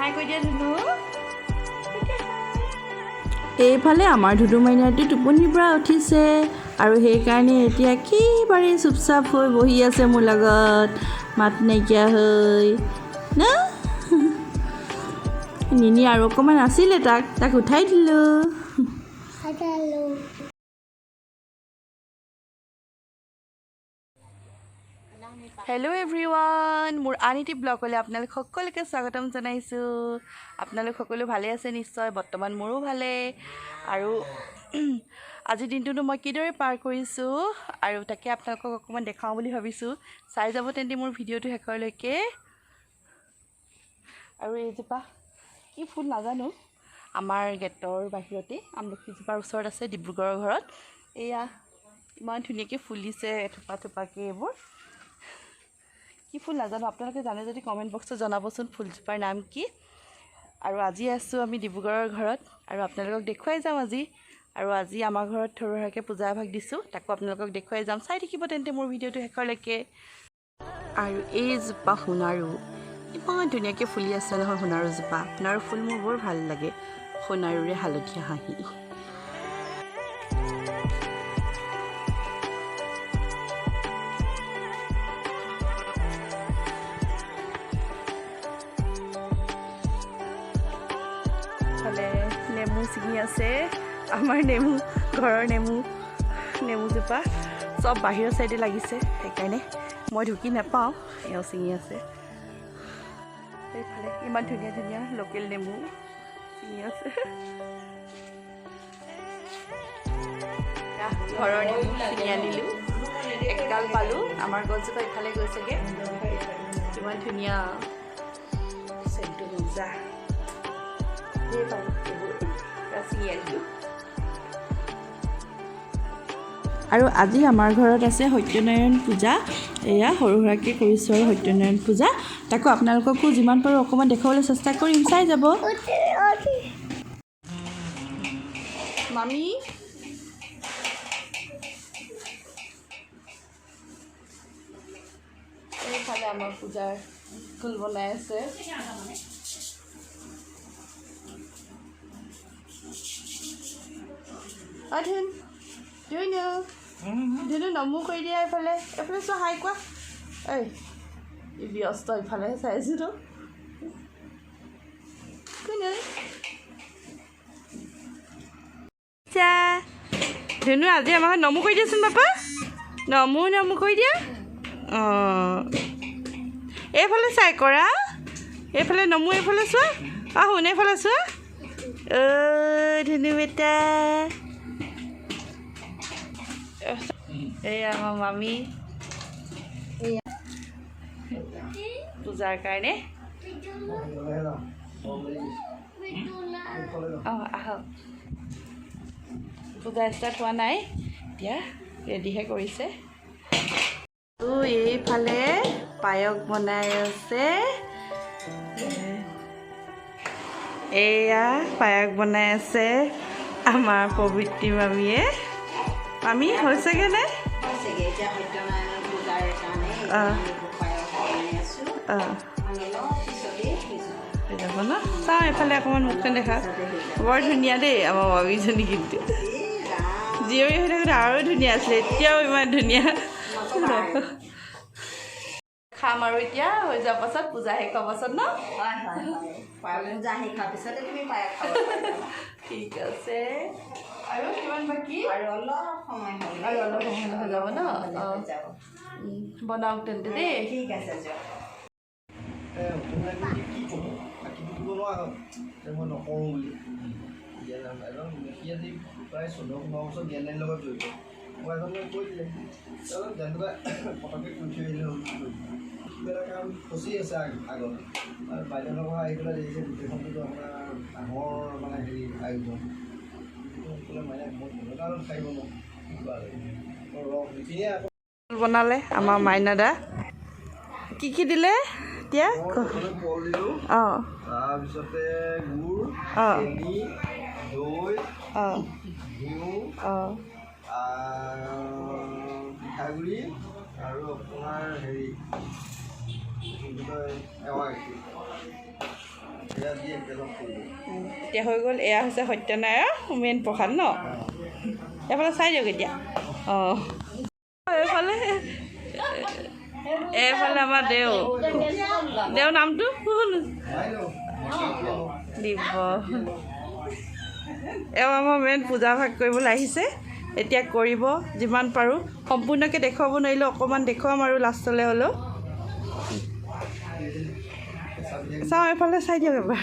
হাই কৈ দিয়া ধুনু এইফালে আমাৰ ধুনু মাইনাটো টোপনিৰ পৰা উঠিছে আৰু সেইকাৰণে এতিয়া একেবাৰে চুপচাপ হৈ বহি আছে মোৰ লগত মাত নাইকিয়া হৈ ন নিনি আৰু অকণমান আছিলে তাক উঠাই দিলোঁ হেল্ল' এভৰিৱান মোৰ আনিটি ব্লগলৈ আপোনালোক সকলোকে স্বাগতম জনাইছোঁ আপোনালোক সকলো ভালে আছে নিশ্চয় বৰ্তমান মোৰো ভালে আৰু আজিৰ দিনটোনো মই কিদৰে পাৰ কৰিছোঁ আৰু তাকে আপোনালোকক অকণমান দেখাওঁ বুলি ভাবিছোঁ চাই যাব তেন্তে মোৰ ভিডিঅ'টো শেষলৈকে আৰু এইজোপা কি ফুল নাজানো আমাৰ গেটৰ বাহিৰতে আমলখিজোপাৰ ওচৰত আছে ডিব্ৰুগড়ৰ ঘৰত এয়া ইমান ধুনীয়াকৈ ফুলিছে থোপাকৈ এইবোৰ কি ফুল নাজানো আপোনালোকে জানে যদি কমেণ্ট বক্সত জনাবচোন ফুলজোপাৰ নাম কি আৰু আজি আছোঁ আমি ডিব্ৰুগড়ৰ ঘৰত আৰু আপোনালোকক দেখুৱাই যাম আৰু আজি আমাৰ ঘৰত সৰু সুৰাকৈ পূজা এভাগ দিছোঁ তাকো আপোনালোকক দেখুৱাই যাম চাই থাকিব তেন্তে মোৰ ভিডিঅ'টো শেষলৈকে আৰু এইজোপা সোণাৰু ইমান ধুনীয়াকৈ ফুলি আছে নহয় সোণাৰুজোপা সোণাৰু ফুল মোৰ বৰ ভাল লাগে সোণাৰুৰে হালধীয়া হাঁহি নেমু ছিঙি আছে আমাৰ ঘৰৰ নেমুজোপা চব বাহিৰৰ চাইডে লাগিছে সেইকাৰণে মই ঢুকি নাপাওঁ এওঁ ছিঙি আছে এইফালে ইমান ধুনীয়া ধুনীয়া লোকেল নেমু ছিঙি আছে ঘৰৰ নেমু ছিঙি আনিলোঁ একডাল পালোঁ আমাৰ গছজোপা ইফালে গৈছেগৈ কিমান ধুনীয়া চেণ্টটো মজা আৰু আজি আমাৰ ঘৰত আছে সত্যনাৰায়ণ পূজা এয়া সৰু সুৰাকৈ কৰিছোঁ আৰু সত্যনাৰায়ণ পূজা তাকো আপোনালোককো যিমান পাৰোঁ অকণমান দেখুৱাবলৈ চেষ্টা কৰিম চাই যাব মামি এইফালে আমাৰ পূজাৰ ফুল বনাই আছে ধুনু নমো কৰি দিয়া এইফালে চোৱা হাই কোৱা ঐ ব্যস্ত ইফালেহে চাইছোঁ তো ধুনু আজি আমাৰ ঘৰত নমো কৰি দিয়াচোন পাপা নমো কৰি দিয়া অঁ এইফালে চাই কৰা এইফালে নমো এইফালে চোৱা শুন এইফালে চোৱা ধুনু বেটা এয়া আমাৰ মামী পূজাৰ কাৰণে অঁ আহক পূজা ষ্টাৰ্ট হোৱা নাই এতিয়া ৰেডিহে কৰিছে এইফালে পায়স বনাই আছে এয়া পায়স বনাই আছে আমাৰ পবিত্ৰী মামীয়ে মামী হৈছেগৈ নে যাব ন চাওঁ এইফালে অকণমান মুখখন দেখা বৰ ধুনীয়া দেই আমাৰ মামীজনী কিন্তু জীয়ৰী হৈ থাকোঁতে আৰু ধুনীয়া আছিলে এতিয়াও ইমান ধুনীয়া খাম আৰু এতিয়া হৈ যোৱাৰ পাছত পূজা শেষ হোৱাৰ পাছত ন পূজা শেষ হোৱাৰ পিছতে তুমি পায়স খাব ঠিক আছে আৰু কিমান বাকী আৰু অলপ সময় হৈ যাব ন বনাওক তেন্তে দেই ঠিক আছে যোৱা মই নকৰোঁ বুলি সি আজি প্ৰায় 14-15 বছৰ জ্ঞানীৰ লগত জড়িত মই এজনলৈ কৈ দিলে অলপ যেনেকুৱা পটককৈ কৈ থৈ আহিলে হ'ল কিবা এটা কাম ফচি আছে আগত আৰু বাইদেউৰ লগত আহি পেলাই দেখিছে গোটেইখনটো আপোনাৰ ডাঙৰ মানে হেৰি আয়োজন মানে মই তেনেকুৱা আৰু খাই বনাওঁ বনালে আমাৰ মাইনাদা কি দিলে এতিয়া কল দিলোঁ অঁ তাৰপিছতে গুড় চেনি দৈ ঘিউ পিঠাগুড়ি আৰু আপোনাৰ হেৰি কি বুলি কয় এৱা গাখীৰ এয়া দি একেলগ কৰিব এতিয়া হৈ গ'ল এয়া হৈছে সত্যনাৰায়ণ মেইন প্ৰসাদ ন এইফালে চাই দিয়ক এতিয়া অঁ এইফালে আমাৰ দেও নামটো দিব এওঁ আমাৰ মেইন পূজা ভাগ কৰিবলৈ আহিছে এতিয়া কৰিব যিমান পাৰোঁ সম্পূৰ্ণকৈ দেখুৱাব নোৱাৰিলেও অকণমান দেখুৱাম আৰু লাষ্টলৈ হ'লেও চাওঁ এইফালে চাই দিয়ক এবাৰ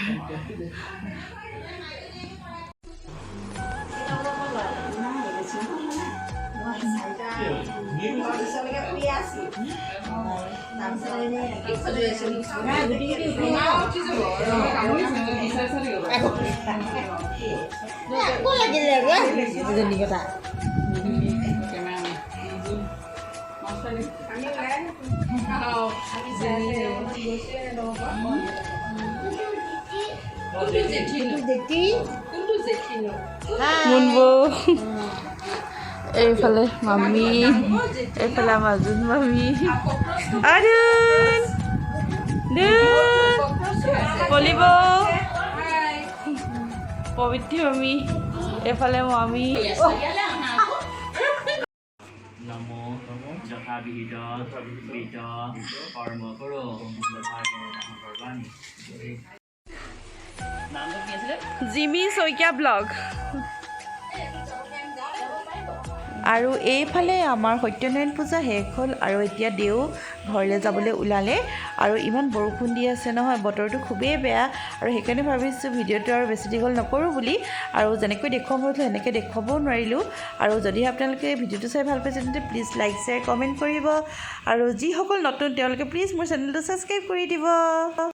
মুনবো এইফালে মামী এইফালে আমাৰ জোন মামী আৰুণ পলিব পবিত্ৰী মামী এইফালে মামী নমো যথা বিহিত বিহিত কৰ্ম কৰোঁ নামটো কি আছিলে জিমি শইকীয়া ব্লগ আৰু এইফালে আমাৰ সত্যনাৰায়ণ পূজা শেষ হ'ল আৰু এতিয়া দেও ঘৰলৈ যাবলৈ ওলালে আৰু ইমান বৰষুণ দি আছে নহয় বতৰটো খুবেই বেয়া আৰু সেইকাৰণে ভাবিছোঁ ভিডিঅ'টো আৰু বেছি দীঘল নকৰোঁ বুলি আৰু যেনেকৈ দেখুৱাম হৈছিলোঁ সেনেকৈ দেখুৱাবও নোৱাৰিলোঁ আৰু যদিহে আপোনালোকে ভিডিঅ'টো চাই ভাল পাইছে তেন্তে প্লিজ লাইক শ্বেয়াৰ কমেণ্ট কৰিব আৰু যিসকল নতুন তেওঁলোকে প্লিজ মোৰ চেনেলটো ছাবস্ক্ৰাইব কৰি দিব